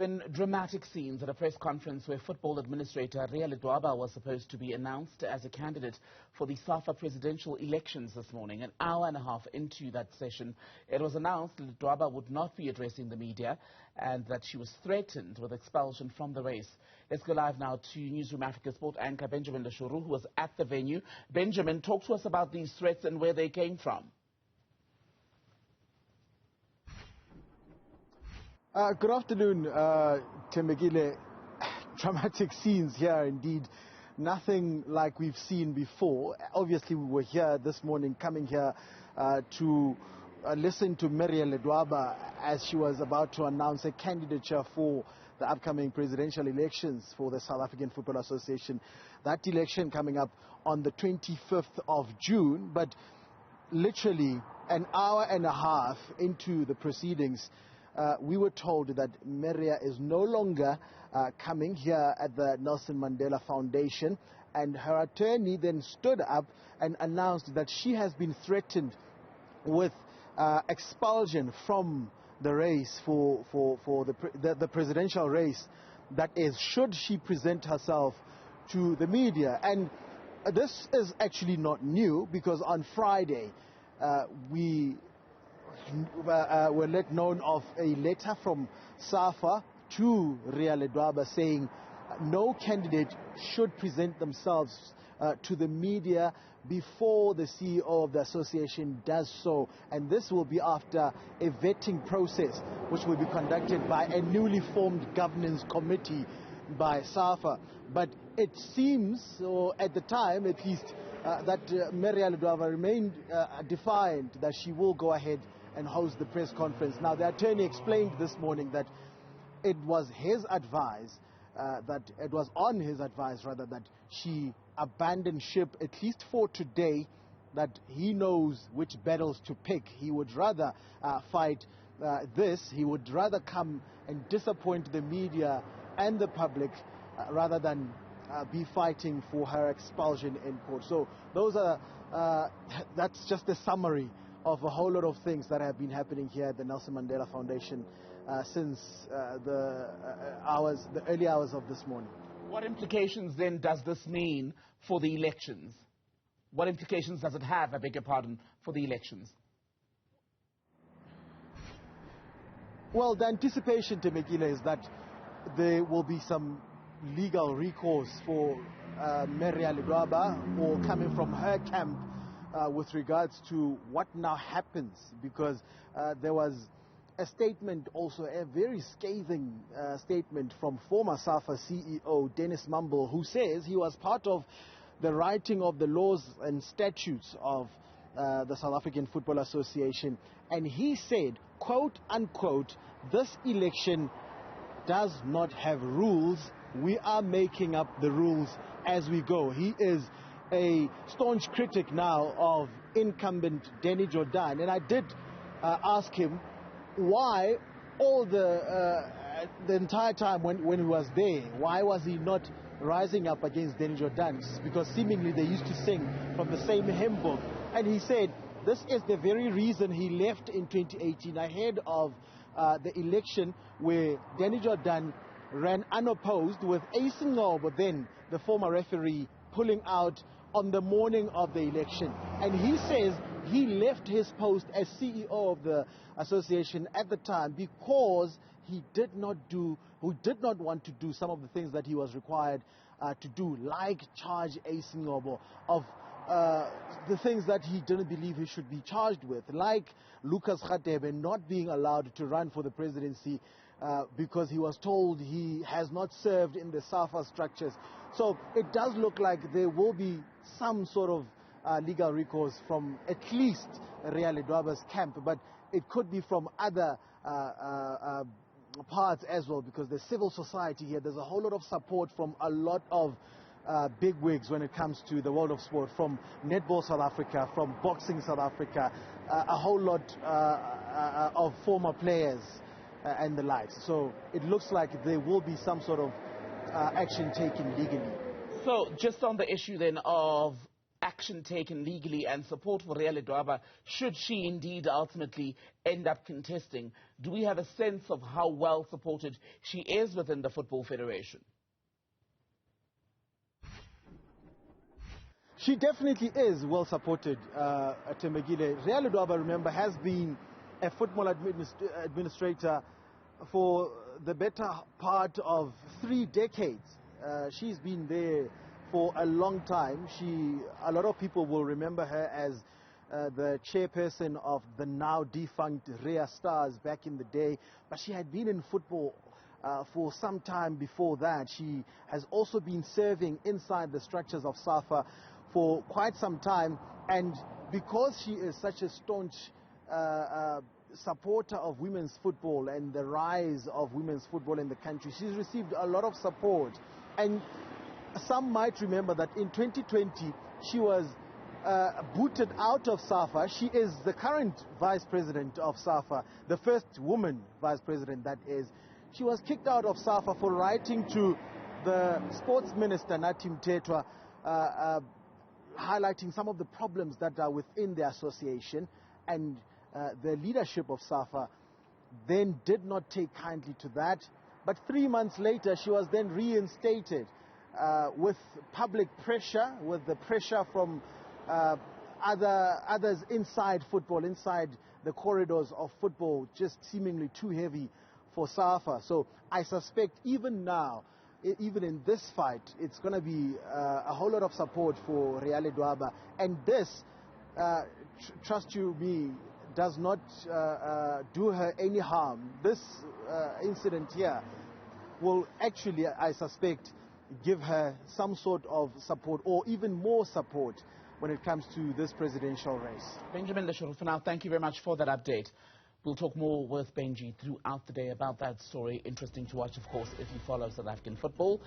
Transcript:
Been dramatic scenes at a press conference where football administrator Ria Ledwaba was supposed to be announced as a candidate for the SAFA Presidential elections this morning. An hour and a half into that session, it was announced Ledwaba would not be addressing the media and that she was threatened with expulsion from the race. Let's go live now to Newzroom Afrika sport anchor Benjamin Leshoro, who was at the venue. Benjamin, talk to us about these threats and where they came from. Good afternoon, Temegile. Dramatic scenes here indeed. Nothing like we've seen before. Obviously, we were here this morning, coming here to listen to Ria Ledwaba as she was about to announce a candidature for the upcoming presidential elections for the South African Football Association. That election coming up on the 25th of June, but literally an hour and a half into the proceedings, we were told that Ria is no longer coming here at the Nelson Mandela Foundation, and her attorney then stood up and announced that she has been threatened with expulsion from the race for the presidential race, that is, should she present herself to the media. And this is actually not new, because on Friday we were let known of a letter from SAFA to Ria Ledwaba saying no candidate should present themselves to the media before the CEO of the association does so. And this will be after a vetting process which will be conducted by a newly formed governance committee by SAFA. But it seems, or at the time at least, that Ria Ledwaba remained defiant that she will go ahead and host the press conference. Now, the attorney explained this morning that it was his advice, that she abandon ship, at least for today, that he knows which battles to pick. He would rather fight this. He would rather come and disappoint the media and the public rather than be fighting for her expulsion in court. So those are that's just a summary of a whole lot of things that have been happening here at the Nelson Mandela Foundation since the early hours of this morning. What implications then does this mean for the elections? What implications does it have, I beg your pardon, for the elections? Well, the anticipation, Temegile, is that there will be some legal recourse for Ria Ledwaba, or coming from her camp, with regards to what now happens, because there was a statement, also a very scathing statement from former SAFA CEO Dennis Mumble, who says he was part of the writing of the laws and statutes of the South African Football Association, and he said, quote unquote, "This election does not have rules. We are making up the rules as we go." He is a staunch critic now of incumbent Danny Jordan, and I did ask him why all the entire time when he was there, why was he not rising up against Danny Jordan? Because seemingly they used to sing from the same hymn book. And he said this is the very reason he left in 2018 ahead of the election, where Danny Jordan ran unopposed, with Ngobo, then the former referee, pulling out on the morning of the election. And he says he left his post as CEO of the association at the time because he did not want to do some of the things that he was required to do, like charge Ngobo of the things that he didn't believe he should be charged with, like Lucas Radebe not being allowed to run for the presidency because he was told he has not served in the SAFA structures. So it does look like there will be some sort of legal recourse from at least Ria Ledwaba's camp, but it could be from other parts as well, because the civil society here, there's a whole lot of support from a lot of bigwigs when it comes to the world of sport, from Netball South Africa, from Boxing South Africa, a whole lot of former players and the likes. So it looks like there will be some sort of action taken legally. So just on the issue then of action taken legally and support for Ria Ledwaba should she indeed ultimately end up contesting? Do we have a sense of how well supported she is within the Football Federation? She definitely is well supported, Tembegile. Ria Ledwaba, remember, has been a football administrator for the better part of 3 decades. She's been there for a long time. A lot of people will remember her as the chairperson of the now defunct Ria Stars back in the day, but she had been in football for some time before that. She has also been serving inside the structures of SAFA for quite some time, and because she is such a staunch supporter of women's football and the rise of women's football in the country, she's received a lot of support. And some might remember that in 2020 she was booted out of SAFA. She is the current vice president of SAFA, the first woman vice president, that is. She was kicked out of SAFA for writing to the sports minister, Natim Tetwa, highlighting some of the problems that are within the association, and the leadership of SAFA then did not take kindly to that. But 3 months later, she was then reinstated with public pressure, with the pressure from others inside football, inside the corridors of football, just seemingly too heavy for SAFA. So I suspect even now, even in this fight, it's going to be a whole lot of support for Ria Ledwaba. And this, trust you me, does not do her any harm. This incident here will actually, I suspect, give her some sort of support, or even more support, when it comes to this presidential race. Benjamin Leshoro, for now, thank you very much for that update. We'll talk more with Benji throughout the day about that story. Interesting to watch, of course, if you follow South African football.